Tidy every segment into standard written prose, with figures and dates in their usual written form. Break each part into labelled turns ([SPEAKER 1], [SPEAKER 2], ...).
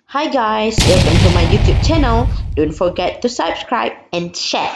[SPEAKER 1] Hi guys, welcome to my YouTube channel. Don't forget to subscribe and share.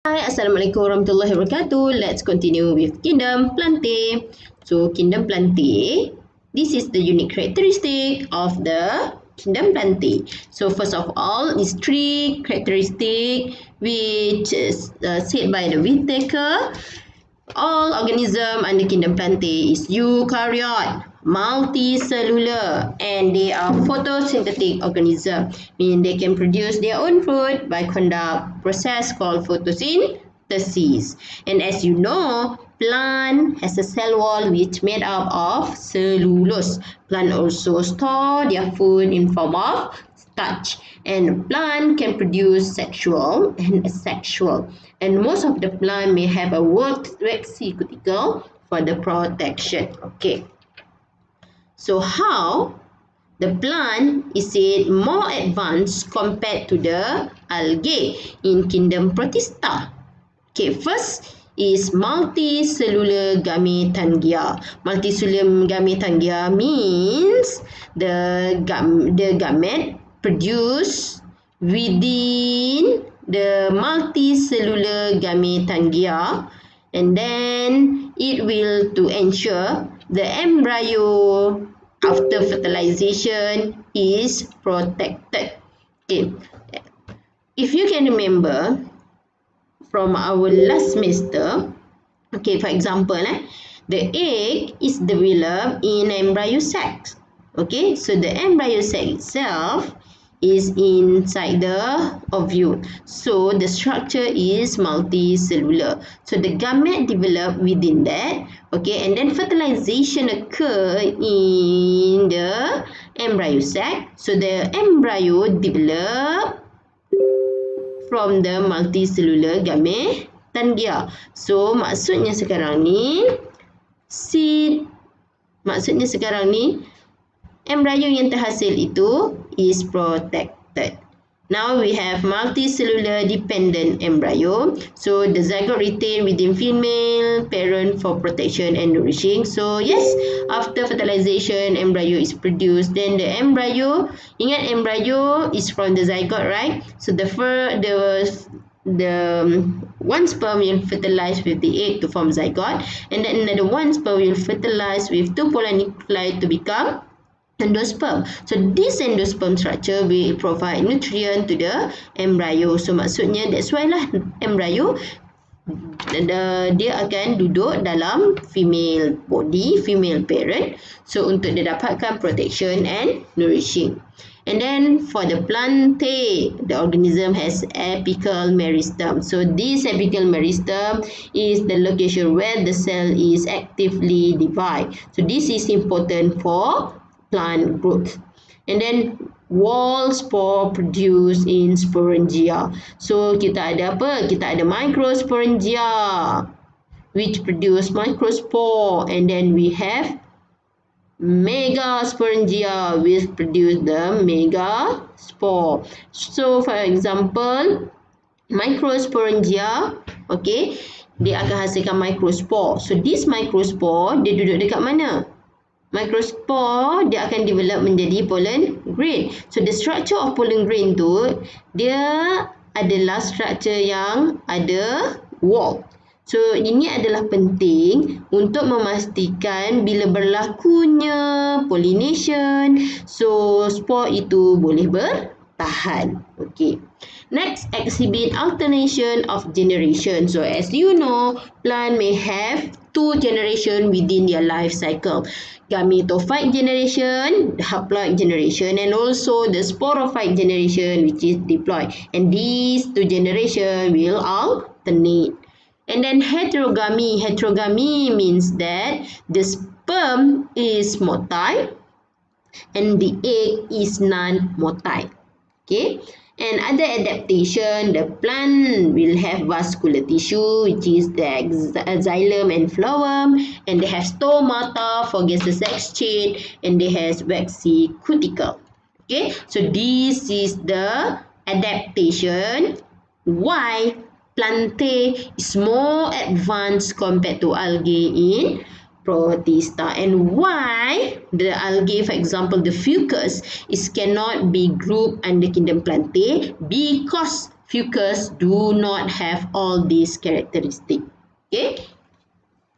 [SPEAKER 1] Hi, Assalamualaikum warahmatullahi wabarakatuh. Let's continue with Kingdom Plantae. So, Kingdom Plantae, this is the unique characteristic of the Kingdom Plantae. So, first of all, is three characteristic which is said by the Whittaker. All organism under Kingdom Plantae is eukaryote, multicellular, and they are photosynthetic organism, meaning they can produce their own food by conduct process called photosynthesis. And as you know, plant has a cell wall which made up of cellulose. Plant also store their food in form of starch, and plant can produce sexual and asexual, and most of the plant may have a waxy cuticle for the protection. Okay, so how the plant is said more advanced compared to the algae in Kingdom Protista. Okay, first is multicellular gametangia. Multicellular gametangia means the gamete produced within the multicellular gametangia, and then it will to ensure the embryo after fertilization is protected. Okay, if you can remember from our last semester, okay, for example, the egg is developed in embryo sac. Okay, so the embryo sac itself is inside the ovule. So the structure is multicellular. So the gamete develop within that. Okay, and then fertilization occur in the embryo sac. So the embryo develop from the multicellular gametangia. So maksudnya sekarang ni embryo yang terhasil itu is protected. Now we have multicellular dependent embryo. So the zygote retained within female parent for protection and nourishing. So yes, after fertilization, embryo is produced. Then the embryo, ingat embryo is from the zygote, right? So the one sperm will fertilize with the egg to form zygote, and then another one sperm will fertilize with two polar nuclei to become endosperm. So this endosperm structure will provide nutrient to the embryo. So maksudnya that's why lah embryo dia akan duduk dalam female body, female parent. So untuk dia dapatkan protection and nourishing. And then for the plantae, the organism has apical meristem. So this apical meristem is the location where the cell is actively divided. So this is important for plant growth. And then wall spore produced in sporangia. So kita ada apa? Kita ada microsporangia which produce microspore, and then we have megasporangia which produce the megaspore. So for example, microsporangia, okay, dia akan hasilkan microspore. So this microspore dia duduk dekat mana? Microspore dia akan develop menjadi pollen grain. So the structure of pollen grain tu dia adalah structure yang ada wall. So ini adalah penting untuk memastikan bila berlakunya pollination, so spore itu boleh bertahan. Okay. Next, exhibit alternation of generation. So as you know, plant may have two generation within their life cycle. Gametophyte generation, the haploid generation, and also the sporophyte generation which is diploid. And these two generation will alternate. And then heterogamy. Heterogamy means that the sperm is motile and the egg is non-motile. Okay. And other adaptation, the plant will have vascular tissue, which is the xylem and phloem, and they have stomata for gaseous exchange, and they has waxy cuticle. Okay, so this is the adaptation why Plantae is more advanced compared to algae in Protista. And why the algae, for example, the fucus, cannot be grouped under kingdom Plantae? Because fucus do not have all these characteristics. Okay,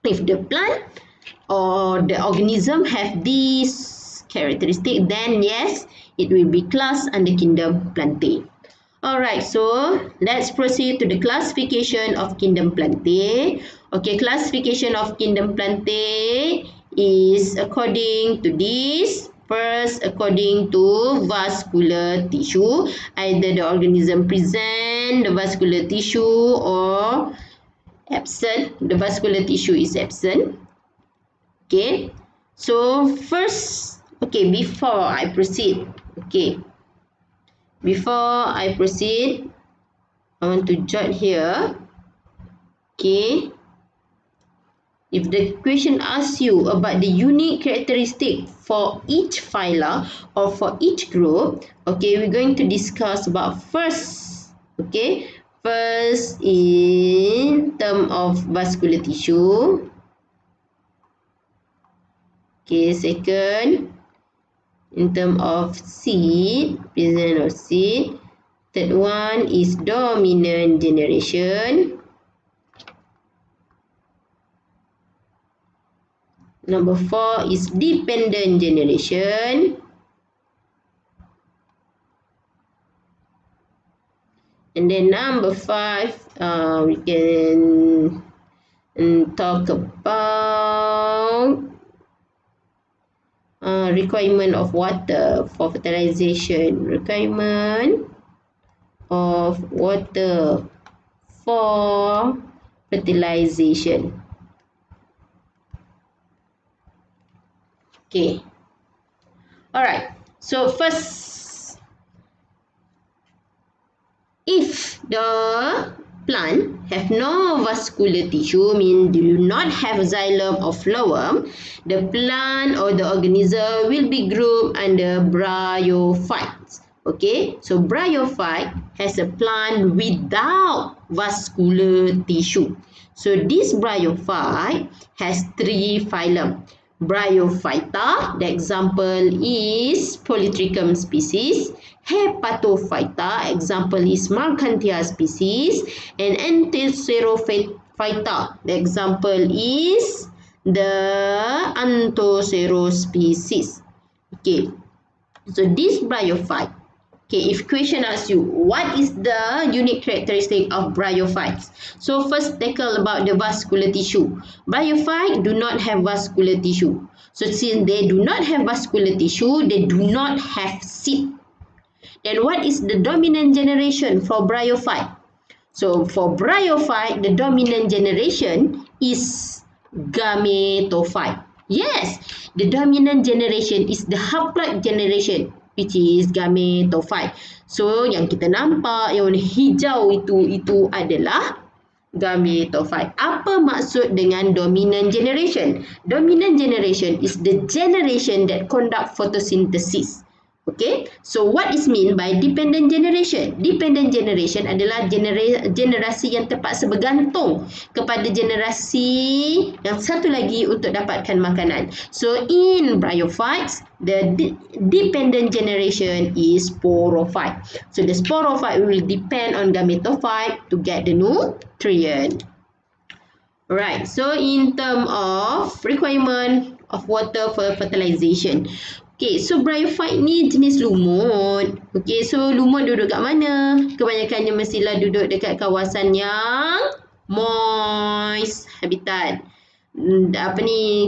[SPEAKER 1] if the plant or the organism have these characteristics, then yes, it will be classed under kingdom Plantae. Alright, so let's proceed to the classification of kingdom Plantae. Okay, classification of kingdom Plantae is according to this. First, according to vascular tissue, either the organism present the vascular tissue or absent. The vascular tissue is absent. Okay, so first, okay, before I proceed, I want to jot here. Okay, if the question asks you about the unique characteristic for each phyla or for each group, okay, we're going to discuss about first. Okay, first in term of vascular tissue. Okay, second in term of seed, present or seed. Third one is dominant generation. Number 4 is dependent generation. And then number 5, we can talk about requirement of water for fertilization. Requirement of water for fertilization. Okay. Alright. So first, if the plant have no vascular tissue, mean do not have xylem or phloem, the plant or the organism will be grouped under bryophytes. Okay, so bryophyte has a plant without vascular tissue. So this bryophyte has 3 phylum. Bryophyta, the example is Polytrichum species. Hepatophyta, example is Marchantia species. And Anthocerophyta, the example is the Anthocero species. Okay, so this bryophyte. Okay, if question asks you, what is the unique characteristic of bryophytes? So first tackle about the vascular tissue. Bryophytes do not have vascular tissue. So since they do not have vascular tissue, they do not have seed. Then what is the dominant generation for bryophyte? So for bryophyte, the dominant generation is gametophyte. Yes, the dominant generation is the haploid generation, which is gametophyte. So yang kita nampak yang warna hijau itu adalah gametophyte. Apa maksud dengan dominant generation? Dominant generation is the generation that conduct photosynthesis. Okay, so what is mean by dependent generation? Dependent generation adalah generasi yang terpaksa bergantung kepada generasi yang satu lagi untuk dapatkan makanan. So in bryophytes, the dependent generation is sporophyte. So the sporophyte will depend on gametophyte to get the nutrient. Alright, so in terms of requirement of water for fertilization. Okay, so bryophyte ni jenis lumut. Okay, so lumut duduk kat mana? Kebanyakannya mestilah duduk dekat kawasan yang moist habitat.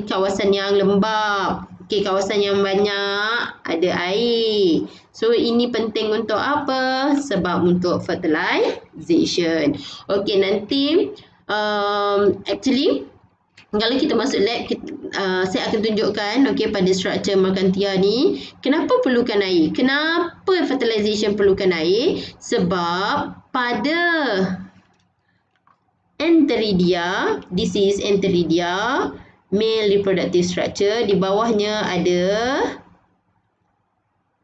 [SPEAKER 1] Kawasan yang lembap. Okay, kawasan yang banyak ada air. So ini penting untuk apa? Sebab untuk fertilization. Okay, nanti actually kalau kita masuk lab, saya akan tunjukkan pada struktur Marchantia ni, kenapa perlukan air? Kenapa fertilization perlukan air? Sebab pada Enteridia, this is Enteridia, male reproductive structure, di bawahnya ada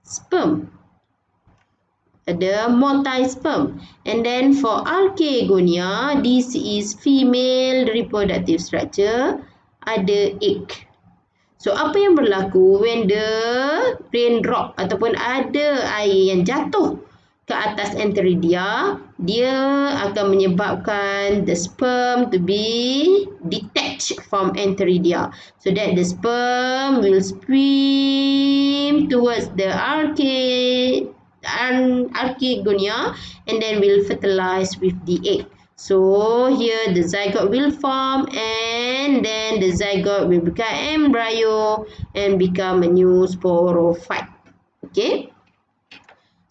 [SPEAKER 1] sperm. ada multi-sperm. And then for Archegonia, this is female reproductive structure, ada egg. So apa yang berlaku when the raindrop ataupun ada air yang jatuh ke atas Enteridia, dia akan menyebabkan the sperm to be detached from Enteridia, so that the sperm will swim towards the Archegonia and then will fertilize with the egg. So here the zygote will form, and then the zygote will become embryo and become a new sporophyte. Okay.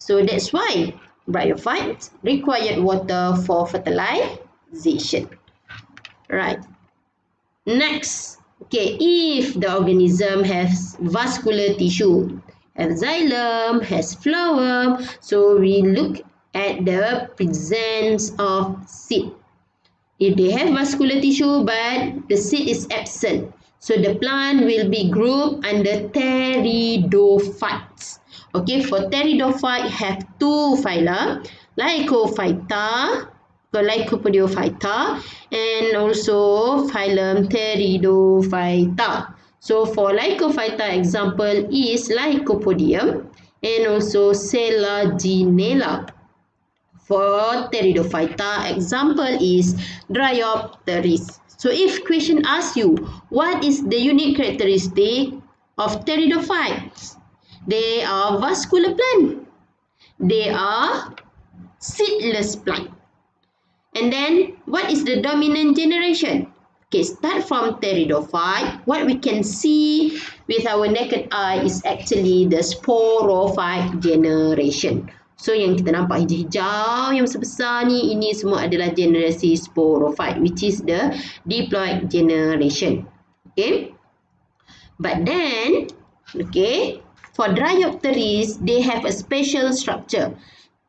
[SPEAKER 1] So that's why bryophytes required water for fertilization. Right. Next. Okay, if the organism has vascular tissue, has xylem, has phloem, so we look at the presence of seed. If they have vascular tissue but the seed is absent, so the plant will be grouped under pteridophytes. Okay, for pteridophyte have two phyla, Lycophyta, Lycopodiophyta, and also phylum Pteridophyta. So for Lycophyta, example is Lycopodium and also Selaginella. For Pteridophyta, example is Dryopteris. So if question asks you, what is the unique characteristic of Pteridophytes? They are vascular plant. They are seedless plant. And then, what is the dominant generation? Okay, start from Pteridophyte. What we can see with our naked eye is actually the sporophyte generation. So, yang kita nampak hijau-hijau yang besar-besar ni, ini semua adalah generasi sporophyte, which is the diploid generation. Okay. But then, okay, for Dryopteris, they have a special structure.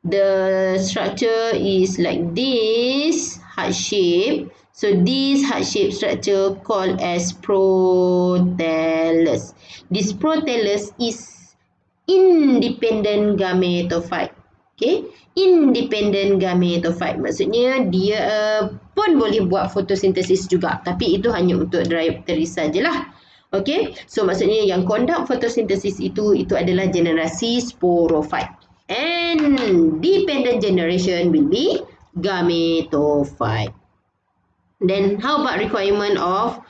[SPEAKER 1] The structure is like this, heart shape. So this heart shape structure called as protellus. This protellus is independent gametophyte. Okay, independent gametophyte maksudnya dia pun boleh buat fotosintesis juga, tapi itu hanya untuk Dryopteris sajalah. Okay, so maksudnya yang conduct fotosintesis itu adalah generasi sporophyte. And dependent generation will be gametophyte. Then how about requirement of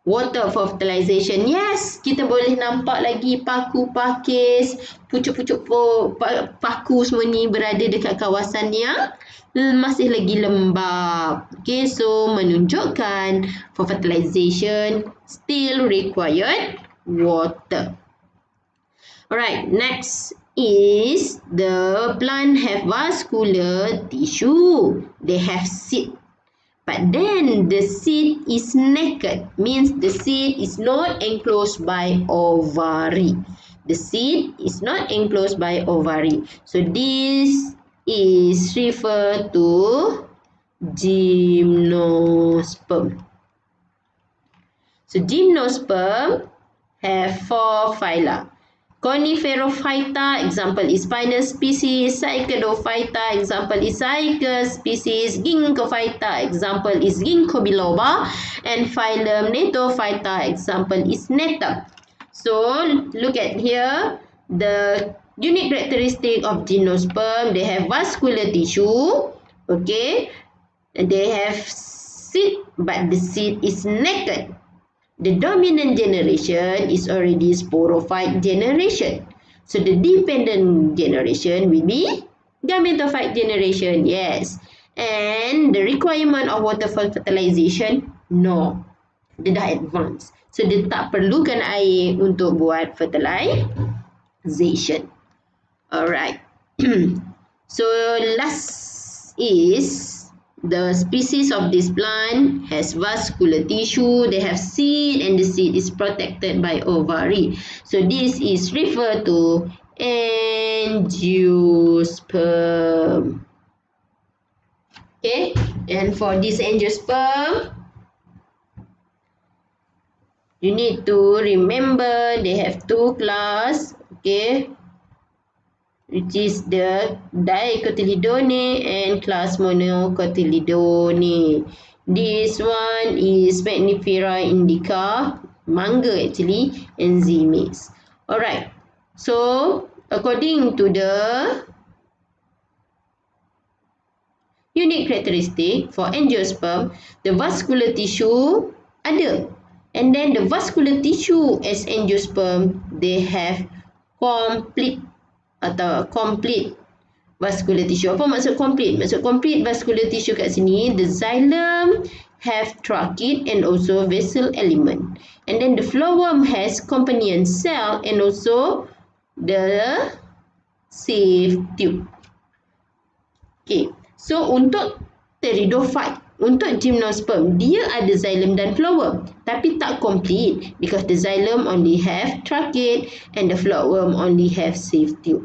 [SPEAKER 1] water for fertilization? Yes, kita boleh nampak lagi paku pakis, pucuk-pucuk paku semua ni berada dekat kawasan yang masih lagi lembab. Okay, so menunjukkan for fertilization still required water. Alright, next is the plant have vascular tissue. They have seed. But then the seed is naked, means the seed is not enclosed by ovary. The seed is not enclosed by ovary. So this is referred to gymnosperm. So gymnosperm have 4 phyla. Coniferophyta, example is Pinus species. Cycadophyta, example is Cycas species. Ginkgophyta, example is Ginkgo biloba. And phylum Gnetophyta, example is Gneta. So look at here, the unique characteristic of gymnosperm, they have vascular tissue. Okay, and they have seed, but the seed is naked. The dominant generation is already sporophyte generation. So the dependent generation will be gametophyte generation. Yes. And the requirement of water for fertilization, no. Dia dah advance. So dia tak perlukan air untuk buat fertilization. Alright. So last is the species of this plant has vascular tissue, they have seed, and the seed is protected by ovary. So this is referred to angiosperm. Okay, and for this angiosperm, you need to remember they have 2 class. Okay, which is the Dicotyledone and class Monocotyledone. This one is Magnifera indica, manga actually, and Z-Mix. Alright, so according to the unique characteristic for angiosperm, the vascular tissue ada. And then the vascular tissue as angiosperm, they have complete vascular tissue. Apa maksud complete? Maksud complete vascular tissue kat sini, the xylem have trachea and also vessel element. And then the flowworm has companion cell and also the sieve tube. Okay. So untuk pteridophyte, untuk gymnosperm, dia ada xylem dan flowworm, tapi tak complete because the xylem only have trachea and the flowworm only have sieve tube.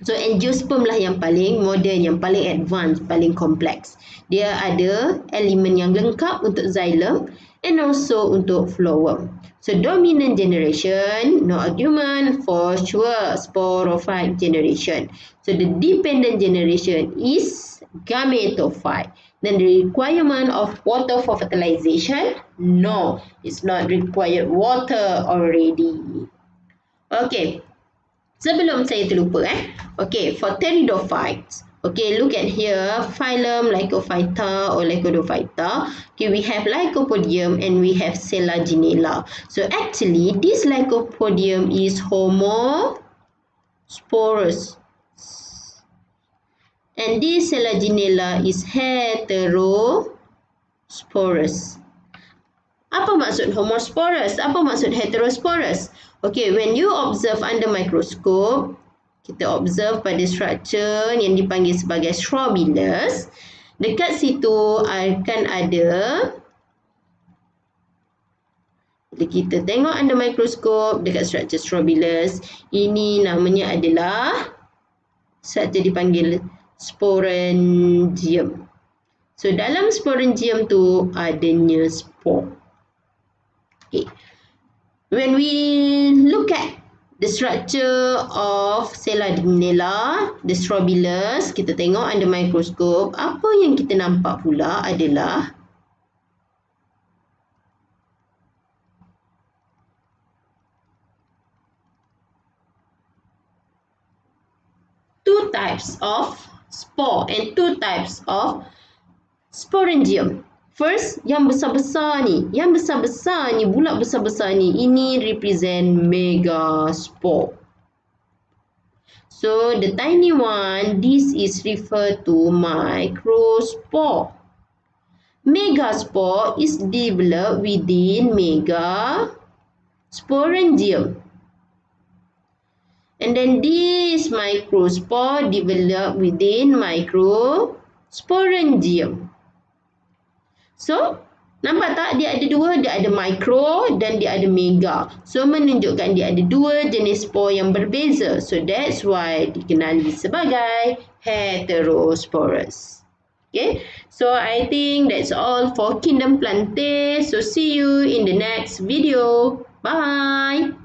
[SPEAKER 1] So angiosperm lah yang paling modern, yang paling advanced, paling kompleks. Dia ada elemen yang lengkap untuk xylem and also untuk flowworm. So dominant generation, no argument, for sure sporophyte generation. So the dependent generation is gametophyte. Then the requirement of water for fertilization, no, it's not required water already. Okay, sebelum saya terlupa okay, for pteridophytes, okay, look at here, phylum Lycophyta or Lycodophyta. Okay, we have Lycopodium and we have Selaginella. So actually, this Lycopodium is homosporous. And this Selaginella is heterosporous. Apa maksud homosporous? Apa maksud heterosporous? Okay, when you observe under microscope, kita observe pada structure yang dipanggil sebagai strobilus. Dekat situ akan ada, bila kita tengok under microscope dekat structure strobilus, ini namanya adalah structure dipanggil sporangium. So dalam sporangium tu adanya spore. Okay. When we look at the structure of Selaginella, the strobilus, kita tengok under microscope, apa yang kita nampak pula adalah two types of spore and two types of sporangium. First, yang besar-besar ni. Yang besar-besar ni, bulat besar-besar ni, ini represent megaspore. So, the tiny one, this is referred to microspore. Megaspore is developed within megasporangium. And then this microspore developed within microsporangium. So, nampak tak? Dia ada dua, dia ada micro dan dia ada mega. So, menunjukkan dia ada dua jenis spore yang berbeza. So, that's why dikenali sebagai heterosporous. Okay, so I think that's all for Kingdom Plantae. So, see you in the next video. Bye!